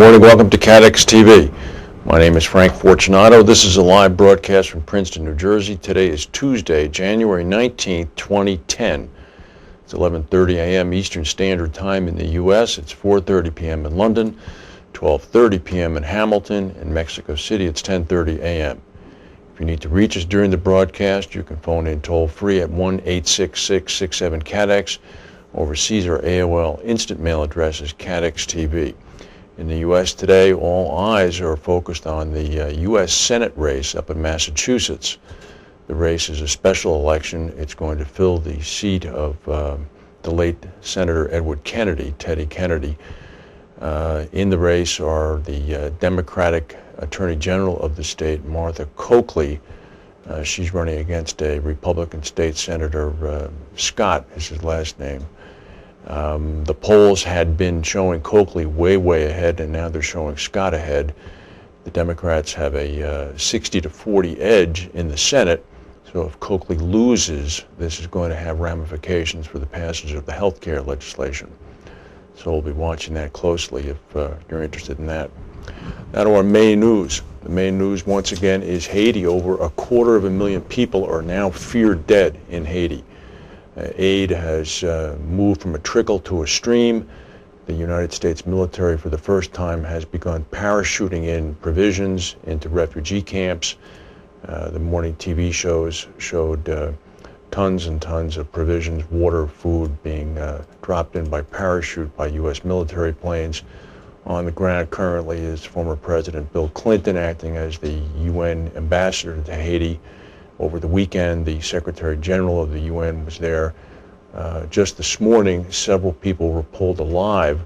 morning. Welcome to CATEX-TV. My name is Frank Fortunato. This is a live broadcast from Princeton, New Jersey. Today is Tuesday, January 19th, 2010. It's 11:30 a.m. Eastern Standard Time in the U.S. It's 4:30 p.m. in London, 12:30 p.m. in Hamilton. In Mexico City, it's 10:30 a.m. If you need to reach us during the broadcast, you can phone in toll-free at 1-866-67-CATEX. Overseas, our AOL instant mail address is CATEX-TV. In the U.S. today, all eyes are focused on the U.S. Senate race up in Massachusetts. The race is a special election. It's going to fill the seat of the late Senator Edward Kennedy, Teddy Kennedy. In the race are the Democratic Attorney General of the state, Martha Coakley. She's running against a Republican state Senator, Scott is his last name. The polls had been showing Coakley way ahead, and now they're showing Scott ahead. The Democrats have a 60-40 edge in the Senate, so if Coakley loses, this is going to have ramifications for the passage of the health care legislation. So we'll be watching that closely if you're interested in that. Now to our main news. The main news once again is Haiti. Over 250,000 people are now feared dead in Haiti. Aid has moved from a trickle to a stream. The United States military, for the first time, has begun parachuting in provisions into refugee camps. The morning TV shows showed tons and tons of provisions, water, food being dropped in by parachute by U.S. military planes. On the ground currently is former President Bill Clinton acting as the UN ambassador to Haiti. Over the weekend, the Secretary General of the UN was there. Just this morning, several people were pulled alive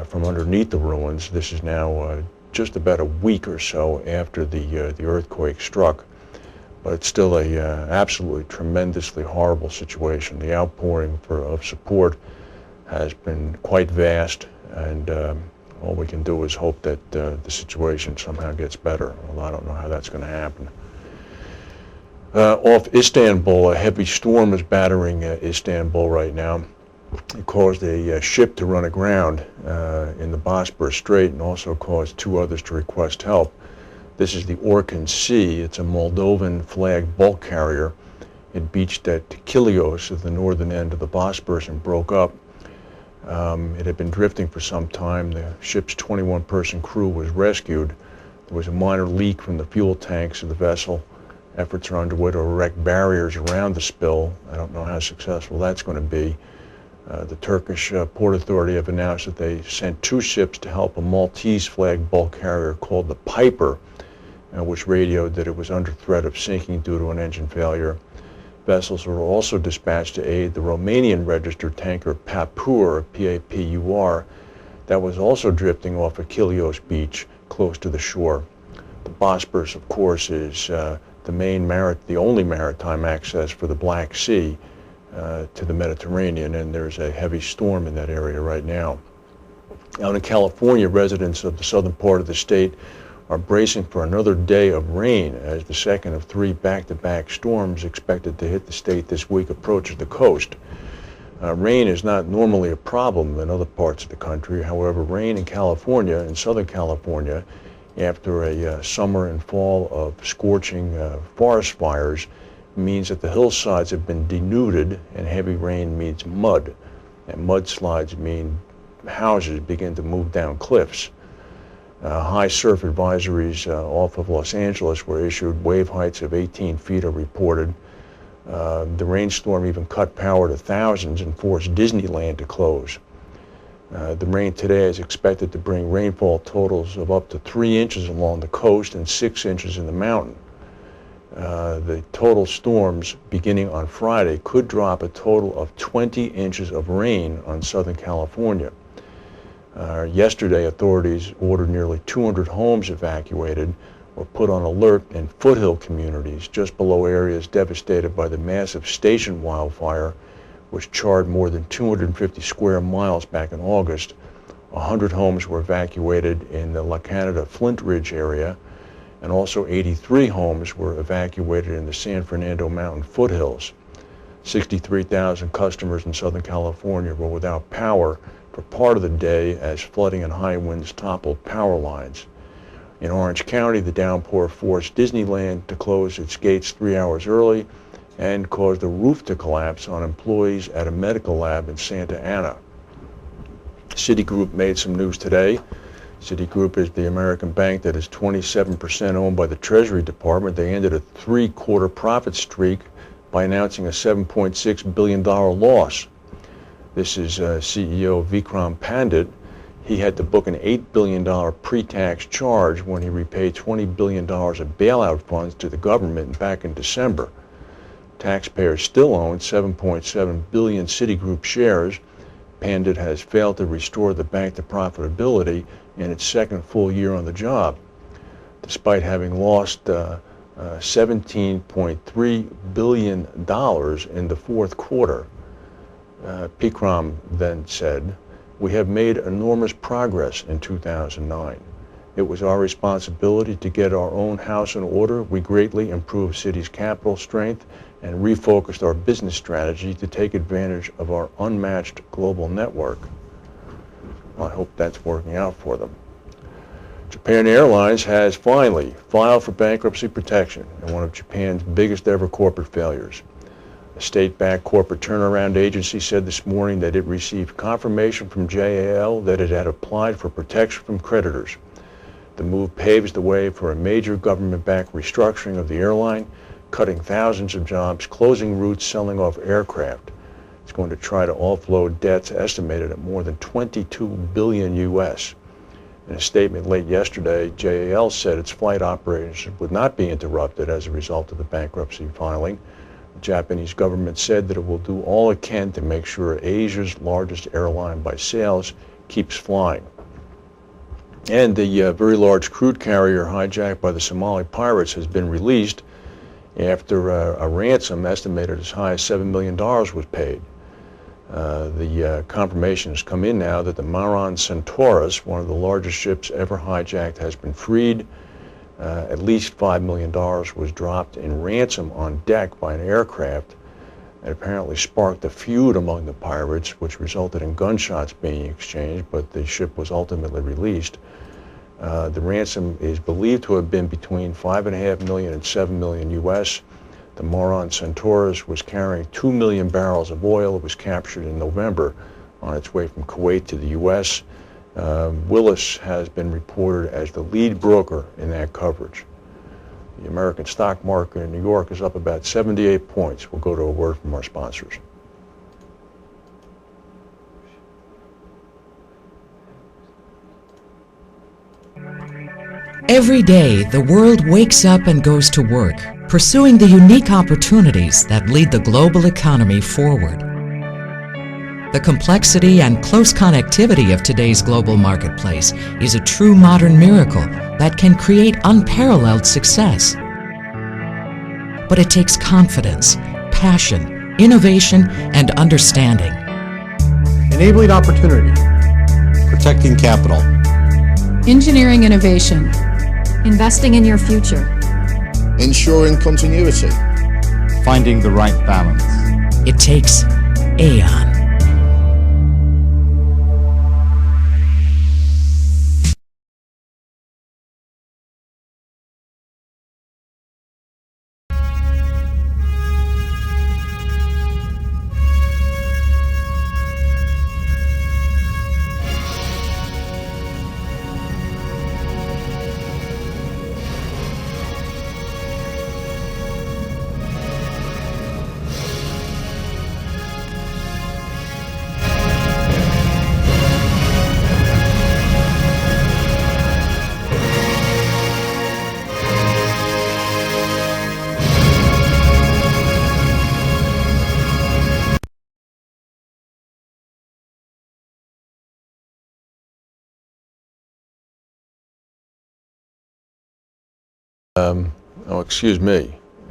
from underneath the ruins. This is now just about a week or so after the earthquake struck. But it's still a absolutely tremendously horrible situation. The outpouring of support has been quite vast, and all we can do is hope that the situation somehow gets better, although I don't know how that's going to happen. Off Istanbul, a heavy storm is battering Istanbul right now. It caused a ship to run aground in the Bosporus Strait and also caused two others to request help. This is the Orkan Sea. It's a Moldovan flagged bulk carrier. It beached at Kilios at the northern end of the Bosporus and broke up. It had been drifting for some time. The ship's 21-person crew was rescued. There was a minor leak from the fuel tanks of the vessel. Efforts are underway to erect barriers around the spill. I don't know how successful that's going to be. The Turkish Port Authority have announced that they sent two ships to help a Maltese flagged bulk carrier called the Piper, which radioed that it was under threat of sinking due to an engine failure. Vessels were also dispatched to aid the Romanian registered tanker Papur, P-A-P-U-R, that was also drifting off of Kilios Beach close to the shore. The Bosporus, of course, is the only maritime access for the Black Sea to the Mediterranean, and there's a heavy storm in that area right now. Out in California, residents of the southern part of the state are bracing for another day of rain as the second of three back-to-back storms expected to hit the state this week approaches the coast. Rain is not normally a problem in other parts of the country. However, rain in California, in Southern California, after a summer and fall of scorching forest fires, means that the hillsides have been denuded, and heavy rain means mud. And mudslides mean houses begin to move down cliffs. High surf advisories off of Los Angeles were issued. Wave heights of 18 feet are reported. The rainstorm even cut power to thousands and forced Disneyland to close. The rain today is expected to bring rainfall totals of up to 3 inches along the coast and 6 inches in the mountain. The total storms beginning on Friday could drop a total of 20 inches of rain on Southern California. Yesterday, authorities ordered nearly 200 homes evacuated or put on alert in foothill communities just below areas devastated by the massive Station wildfire, which charred more than 250 square miles back in August. 100 homes were evacuated in the La Canada Flint Ridge area, and also 83 homes were evacuated in the San Fernando Mountain foothills. 63,000 customers in Southern California were without power for part of the day as flooding and high winds toppled power lines. In Orange County, the downpour forced Disneyland to close its gates 3 hours early and caused a roof to collapse on employees at a medical lab in Santa Ana. Citigroup made some news today. Citigroup is the American bank that is 27% owned by the Treasury Department. They ended a 3-quarter profit streak by announcing a $7.6 billion loss. This is CEO Vikram Pandit. He had to book an $8 billion pre-tax charge when he repaid $20 billion of bailout funds to the government back in December. Taxpayers still own 7.7 billion Citigroup shares. Pandit has failed to restore the bank to profitability in its second full year on the job, despite having lost $17.3 billion in the fourth quarter. Vikram then said, "We have made enormous progress in 2009. It was our responsibility to get our own house in order. We greatly improved Citi's capital strength and refocused our business strategy to take advantage of our unmatched global network." Well, I hope that's working out for them. Japan Airlines has finally filed for bankruptcy protection in one of Japan's biggest ever corporate failures. A state-backed corporate turnaround agency said this morning that it received confirmation from JAL that it had applied for protection from creditors. The move paves the way for a major government-backed restructuring of the airline, cutting thousands of jobs, closing routes, selling off aircraft. It's going to try to offload debts estimated at more than $22 billion U.S. In a statement late yesterday, JAL said its flight operations would not be interrupted as a result of the bankruptcy filing. The Japanese government said that it will do all it can to make sure Asia's largest airline by sales keeps flying. And the very large crude carrier hijacked by the Somali pirates has been released after a ransom estimated as high as $7 million was paid. The confirmation has come in now that the Maran Centaurus, one of the largest ships ever hijacked, has been freed. At least $5 million was dropped in ransom on deck by an aircraft. It apparently sparked a feud among the pirates, which resulted in gunshots being exchanged, but the ship was ultimately released. The ransom is believed to have been between $5.5 million and $7 million U.S. The Maran Centaurus was carrying 2 million barrels of oil. It was captured in November on its way from Kuwait to the U.S. Willis has been reported as the lead broker in that coverage. The American stock market in New York is up about 78 points. We'll go to a word from our sponsors. Every day, the world wakes up and goes to work, pursuing the unique opportunities that lead the global economy forward. The complexity and close connectivity of today's global marketplace is a true modern miracle that can create unparalleled success. But it takes confidence, passion, innovation, and understanding. Enabling opportunity. Protecting capital. Engineering innovation. Investing in your future. Ensuring continuity. Finding the right balance. It takes Aon.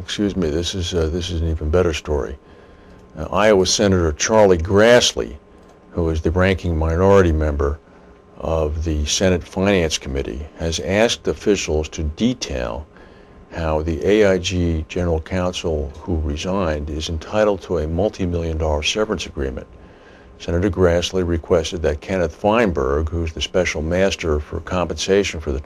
Excuse me, this is an even better story. Iowa Senator Charlie Grassley, who is the ranking minority member of the Senate Finance Committee, has asked officials to detail how the AIG general counsel who resigned is entitled to a multi-million-dollar severance agreement. Senator Grassley requested that Kenneth Feinberg, who's the special master for compensation for the